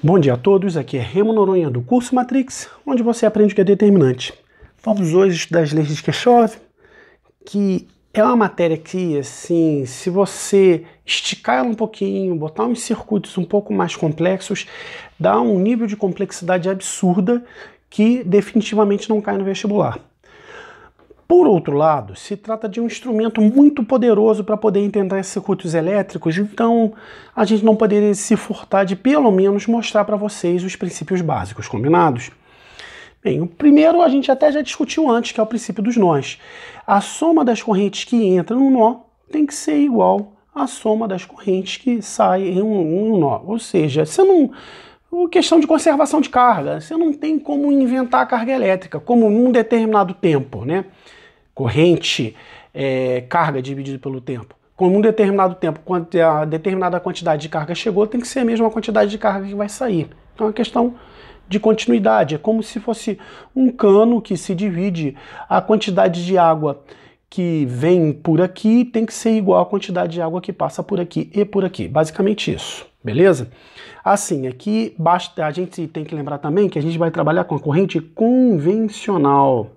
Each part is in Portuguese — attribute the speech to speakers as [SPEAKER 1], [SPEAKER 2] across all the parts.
[SPEAKER 1] Bom dia a todos, aqui é Remo Noronha do curso Matrix, onde você aprende o que é determinante. Vamos hoje estudar as leis de Kirchhoff, que é uma matéria que, assim, se você esticar ela um pouquinho, botar uns circuitos um pouco mais complexos, dá um nível de complexidade absurda que definitivamente não cai no vestibular. Por outro lado, se trata de um instrumento muito poderoso para poder entender circuitos elétricos, então a gente não poderia se furtar de pelo menos mostrar para vocês os princípios básicos, combinados? Bem, o primeiro a gente até já discutiu antes, que é o princípio dos nós. A soma das correntes que entra no nó tem que ser igual à soma das correntes que saem em um nó. Ou seja, você não... questão de conservação de carga, você não tem como inventar a carga elétrica, como num determinado tempo, né? Corrente, carga dividido pelo tempo. Como um determinado tempo, quando a determinada quantidade de carga chegou, tem que ser a mesma quantidade de carga que vai sair. Então é uma questão de continuidade, é como se fosse um cano que se divide, a quantidade de água que vem por aqui tem que ser igual à quantidade de água que passa por aqui e por aqui. Basicamente isso, beleza? Assim, aqui basta, a gente tem que lembrar também que a gente vai trabalhar com a corrente convencional.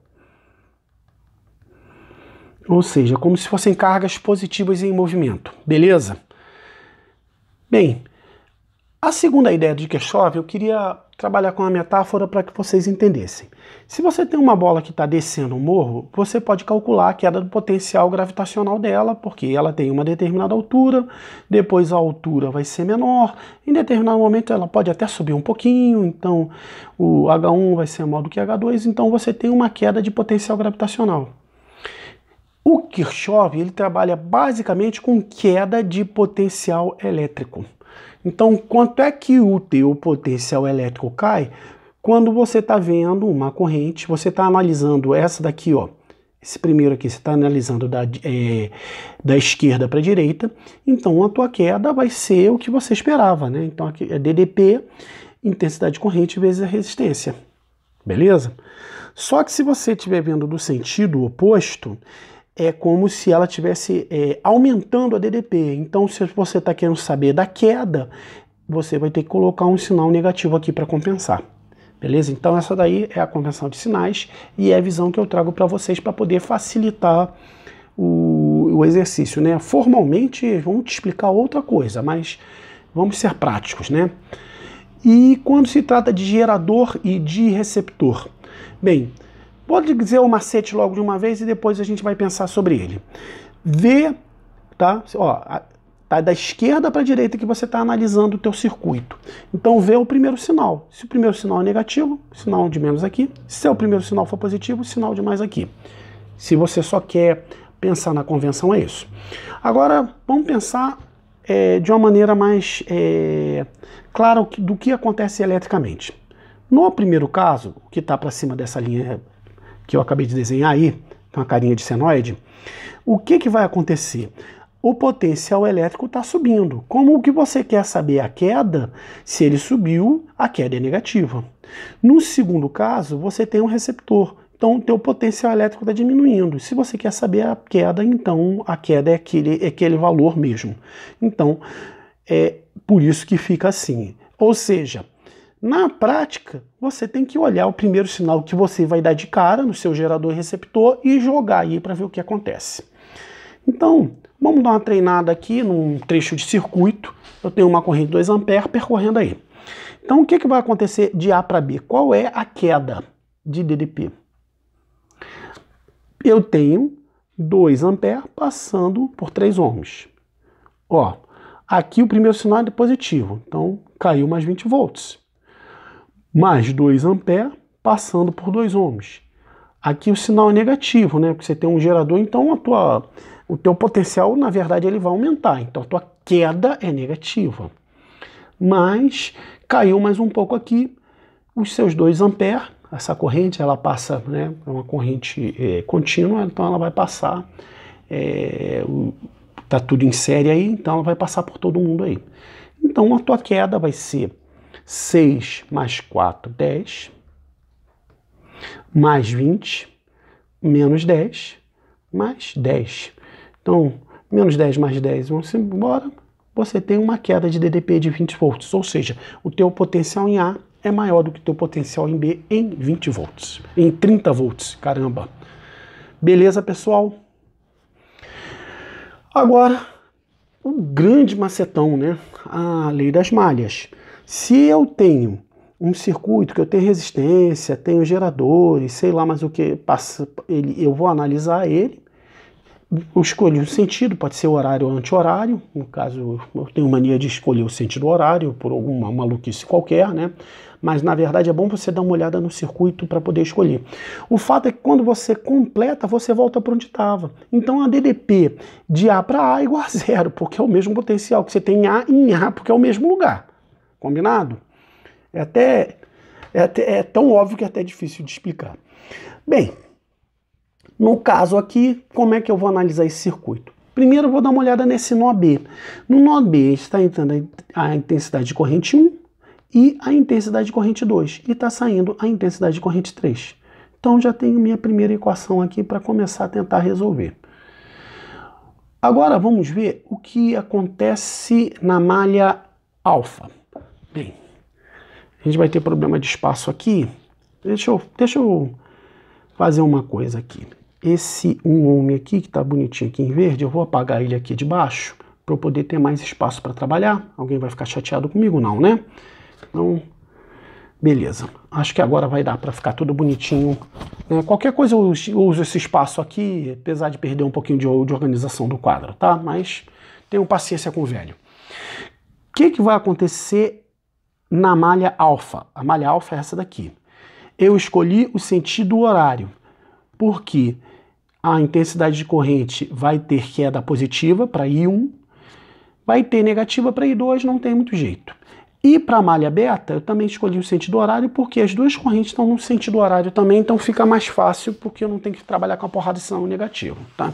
[SPEAKER 1] Ou seja, como se fossem cargas positivas em movimento, beleza? Bem, a segunda ideia de Kirchhoff, eu queria trabalhar com uma metáfora para que vocês entendessem. Se você tem uma bola que está descendo um morro, você pode calcular a queda do potencial gravitacional dela, porque ela tem uma determinada altura, depois a altura vai ser menor, em determinado momento ela pode até subir um pouquinho, então o H1 vai ser maior do que H2, então você tem uma queda de potencial gravitacional. O Kirchhoff, ele trabalha basicamente com queda de potencial elétrico. Então, quanto é que o teu potencial elétrico cai? Quando você está vendo uma corrente, você está analisando essa daqui, ó. Esse primeiro aqui, você está analisando da esquerda para a direita. Então, a tua queda vai ser o que você esperava, né? Então, aqui é DDP, intensidade de corrente vezes a resistência. Beleza? Só que se você estiver vendo do sentido oposto, é como se ela estivesse aumentando a DDP. Então, se você está querendo saber da queda, você vai ter que colocar um sinal negativo aqui para compensar. Beleza? Então, essa daí é a convenção de sinais e é a visão que eu trago para vocês para poder facilitar o exercício, né? Formalmente, vamos te explicar outra coisa, mas vamos ser práticos, né? E quando se trata de gerador e de receptor? Bem, pode dizer o macete logo de uma vez e depois a gente vai pensar sobre ele. Vê, tá? Ó, tá da esquerda para a direita que você está analisando o teu circuito. Então vê o primeiro sinal. Se o primeiro sinal é negativo, sinal de menos aqui. Se o primeiro sinal for positivo, sinal de mais aqui. Se você só quer pensar na convenção, é isso. Agora, vamos pensar de uma maneira mais clara do que acontece eletricamente. No primeiro caso, o que está para cima dessa linha que eu acabei de desenhar aí, uma carinha de senoide, o que vai acontecer? O potencial elétrico está subindo. Como o que você quer saber a queda, se ele subiu, a queda é negativa. No segundo caso, você tem um receptor. Então, o teu potencial elétrico está diminuindo. Se você quer saber a queda, então a queda é aquele valor mesmo. Então, é por isso que fica assim. Ou seja, na prática, você tem que olhar o primeiro sinal que você vai dar de cara no seu gerador e receptor e jogar aí para ver o que acontece. Então, vamos dar uma treinada aqui num trecho de circuito. Eu tenho uma corrente de 2 A percorrendo aí. Então, o que vai acontecer de A para B? Qual é a queda de DDP? Eu tenho 2 A passando por 3 ohms. Ó, aqui o primeiro sinal é positivo, então caiu mais 20 volts. Mais 2 A passando por 2 ohms. Aqui o sinal é negativo, né? Porque você tem um gerador, então o teu potencial, na verdade, ele vai aumentar. Então a tua queda é negativa. Mas caiu mais um pouco aqui, os seus 2 A, essa corrente, ela passa, né? É uma corrente contínua, então ela vai passar, tá tudo em série aí, então ela vai passar por todo mundo aí. Então a tua queda vai ser 6 mais 4, 10, mais 20, menos 10, mais 10. Então, menos 10 mais 10, vamos embora, você tem uma queda de DDP de 20 volts, ou seja, o teu potencial em A é maior do que o teu potencial em B em 20 volts, em 30 volts, caramba. Beleza, pessoal? Agora, o grande macetão, né? A lei das malhas. Se eu tenho um circuito que eu tenho resistência, tenho geradores, sei lá mais o que, eu vou analisar ele, eu escolho um sentido, pode ser horário ou anti-horário, no caso eu tenho mania de escolher o sentido horário por alguma maluquice qualquer, né? Mas na verdade é bom você dar uma olhada no circuito para poder escolher. O fato é que quando você completa, você volta para onde estava. Então a DDP de A para A é igual a zero, porque é o mesmo potencial que você tem em A, porque é o mesmo lugar. Combinado? É tão óbvio que é até difícil de explicar. Bem, no caso aqui, como é que eu vou analisar esse circuito? Primeiro eu vou dar uma olhada nesse nó B. No nó B está entrando a intensidade de corrente 1 e a intensidade de corrente 2. E está saindo a intensidade de corrente 3. Então já tenho minha primeira equação aqui para começar a tentar resolver. Agora vamos ver o que acontece na malha alfa. Bem, a gente vai ter problema de espaço aqui. Deixa eu fazer uma coisa aqui. Esse 1 ohm aqui, que está bonitinho aqui em verde, eu vou apagar ele aqui de baixo para eu poder ter mais espaço para trabalhar. Alguém vai ficar chateado comigo? Não, né? Então, beleza. Acho que agora vai dar para ficar tudo bonitinho. Qualquer coisa eu uso esse espaço aqui, apesar de perder um pouquinho de organização do quadro, tá? Mas tenham paciência com o velho. O que vai acontecer na malha alfa? A malha alfa é essa daqui. Eu escolhi o sentido horário, porque a intensidade de corrente vai ter queda positiva para I1, vai ter negativa para I2, não tem muito jeito. E para a malha beta, eu também escolhi o sentido horário, porque as duas correntes estão no sentido horário também, então fica mais fácil, porque eu não tenho que trabalhar com a porrada de sinal negativo, tá?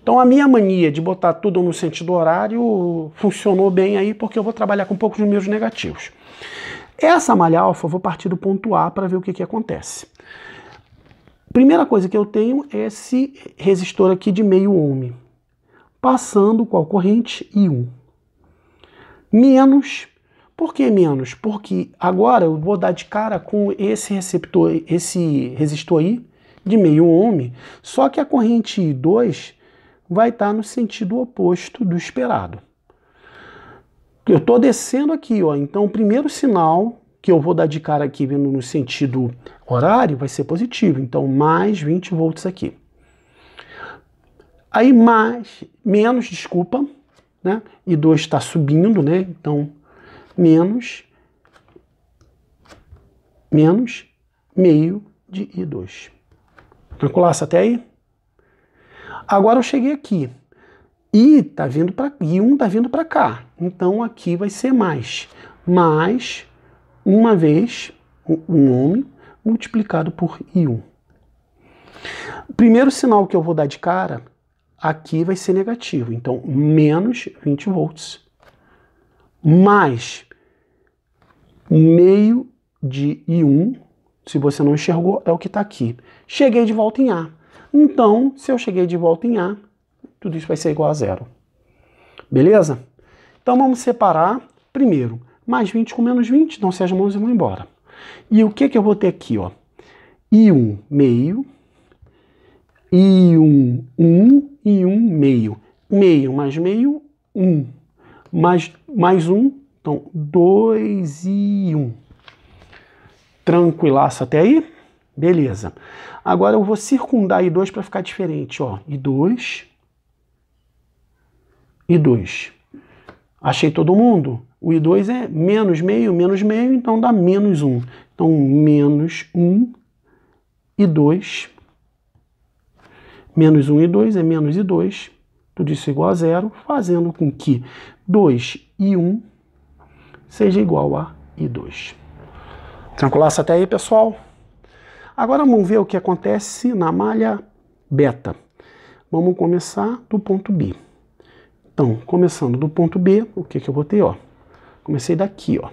[SPEAKER 1] Então a minha mania de botar tudo no sentido horário funcionou bem aí, porque eu vou trabalhar com poucos números negativos. Essa malha alfa, eu vou partir do ponto A para ver o que acontece. Primeira coisa que eu tenho é esse resistor aqui de meio ohm, passando qual corrente? I1. Menos, por que menos? Porque agora eu vou dar de cara com esse receptor, esse resistor aí de meio ohm, só que a corrente I2 vai estar no sentido oposto do esperado. Eu estou descendo aqui, ó, então o primeiro sinal que eu vou dar de cara aqui vindo no sentido horário vai ser positivo, então mais 20 volts aqui. Aí menos, desculpa, né? I2 está subindo, né? Então menos meio de I2. Tranquilaço até aí? Agora eu cheguei aqui. I1 está vindo para cá. Então aqui vai ser mais uma vez um ohm multiplicado por I1. O primeiro sinal que eu vou dar de cara aqui vai ser negativo. Então menos 20 volts mais meio de I1. Se você não enxergou, é o que está aqui. Cheguei de volta em A. Então, se eu cheguei de volta em A, tudo isso vai ser igual a zero. Beleza? Então vamos separar primeiro mais 20 com menos 20, então se as mãos vão embora. E o que eu vou ter aqui, ó? I1 meio, I1 1, I1 meio. Meio mais meio, 1. Mais 1, então 2 e 1. Tranquilaço até aí? Beleza. Agora eu vou circundar I2 para ficar diferente, ó. I2. Achei todo mundo? O I2 é menos meio, então dá menos 1. Então, menos 1 e 2. Menos 1 e 2 é menos I2. Tudo isso igual a zero, fazendo com que 2 e 1 seja igual a I2. Tranquilaço até aí, pessoal? Agora vamos ver o que acontece na malha beta. Vamos começar do ponto B. Então, começando do ponto B, o que eu vou ter, ó? Comecei daqui, ó.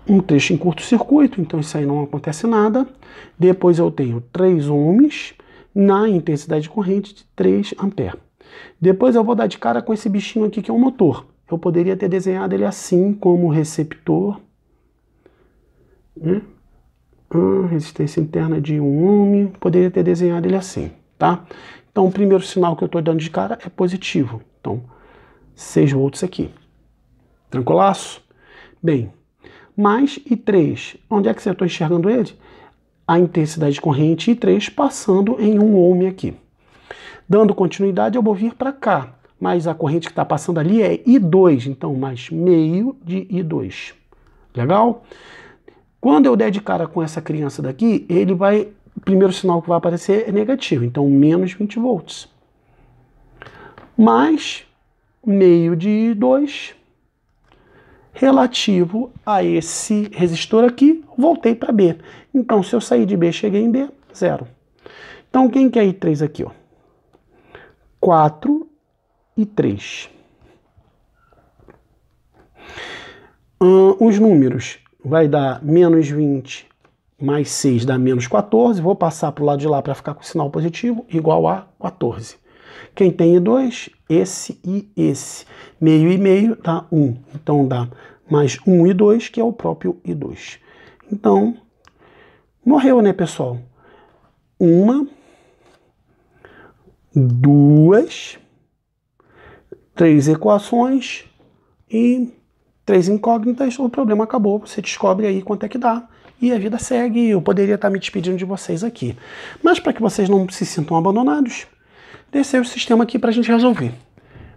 [SPEAKER 1] Um trecho em curto-circuito, então isso aí não acontece nada. Depois eu tenho 3 ohms na intensidade de corrente de 3 amperes. Depois eu vou dar de cara com esse bichinho aqui que é um motor. eu poderia ter desenhado ele assim, como receptor, né? Resistência interna de 1 ohm, poderia ter desenhado ele assim, tá? Então, o primeiro sinal que eu estou dando de cara é positivo. Então, 6 volts aqui. Tranquilaço? Bem, mais I3. Onde é que eu estou enxergando ele? A intensidade de corrente I3 passando em 1 ohm aqui. Dando continuidade, eu vou vir para cá. Mas a corrente que está passando ali é I2. Então, mais meio de I2. Legal? Quando eu der de cara com essa criança daqui, ele vai... O primeiro sinal que vai aparecer é negativo. Então, menos 20 volts. Mais meio de I2 relativo a esse resistor aqui, voltei para B. Então, se eu sair de B e cheguei em B, 0. Então, quem que é I3 aqui? Ó? 4 e 3. Os números vai dar menos 20 mais 6 dá menos 14. Vou passar para o lado de lá para ficar com o sinal positivo, igual a 14. Quem tem I2? Esse e esse. Meio e meio dá 1. Então dá mais 1 e 2, que é o próprio I2. Então, morreu, né, pessoal? 1, 2, 3 equações e 3 incógnitas. O problema acabou. Você descobre aí quanto é que dá. E a vida segue. Eu poderia estar me despedindo de vocês aqui. Mas para que vocês não se sintam abandonados, descer o sistema aqui para a gente resolver.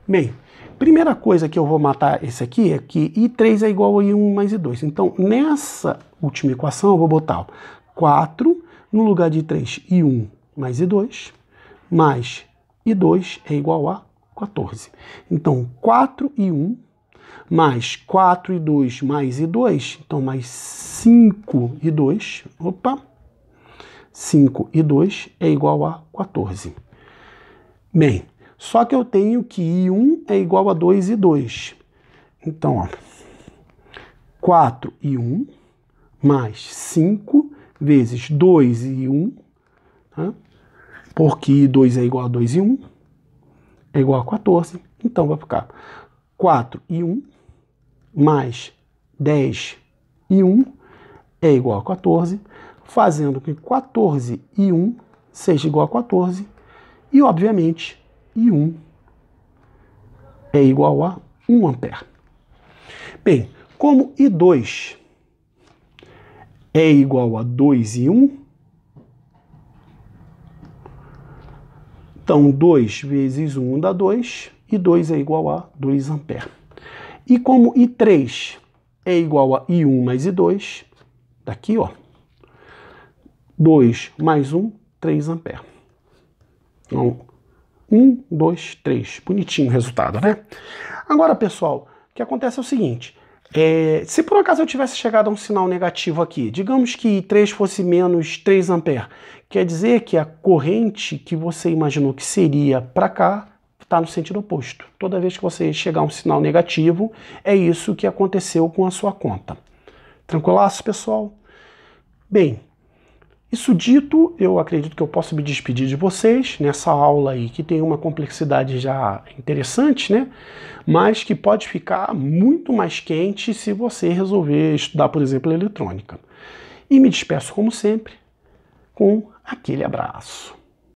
[SPEAKER 1] Bem, primeira coisa que eu vou matar esse aqui é que I3 é igual a I1 mais I2. Então, nessa última equação, eu vou botar 4 no lugar de I3, I1 mais I2, mais I2 é igual a 14. Então, 4 e 1 mais 4 e 2 mais I2, então mais 5 e 2, 5 e 2 é igual a 14. Bem, só que eu tenho que I1 é igual a 2 e 2. Então, ó, 4 e 1 mais 5 vezes 2 e 1, tá? Porque I2 é igual a 2 e 1, é igual a 14. Então, vai ficar 4 e 1 mais 10 e 1 é igual a 14, fazendo que 14 e 1 seja igual a 14. E, obviamente, I1 é igual a 1 ampere. Bem, como I2 é igual a 2 e 1, então 2 vezes 1 dá 2, e 2 é igual a 2 ampere. E como I3 é igual a I1 mais I2, daqui, ó, 2 mais 1, 3 ampere. Então, 1, 2, 3. Bonitinho o resultado, né? Agora, pessoal, o que acontece é o seguinte. Se por acaso eu tivesse chegado a um sinal negativo aqui, digamos que I3 fosse menos 3 ampere, quer dizer que a corrente que você imaginou que seria para cá está no sentido oposto. Toda vez que você chegar a um sinal negativo, é isso que aconteceu com a sua conta. Tranquilaço, pessoal? Bem, isso dito, eu acredito que eu posso me despedir de vocês nessa aula aí, que tem uma complexidade já interessante, né? Mas que pode ficar muito mais quente se você resolver estudar, por exemplo, eletrônica. E me despeço, como sempre, com aquele abraço.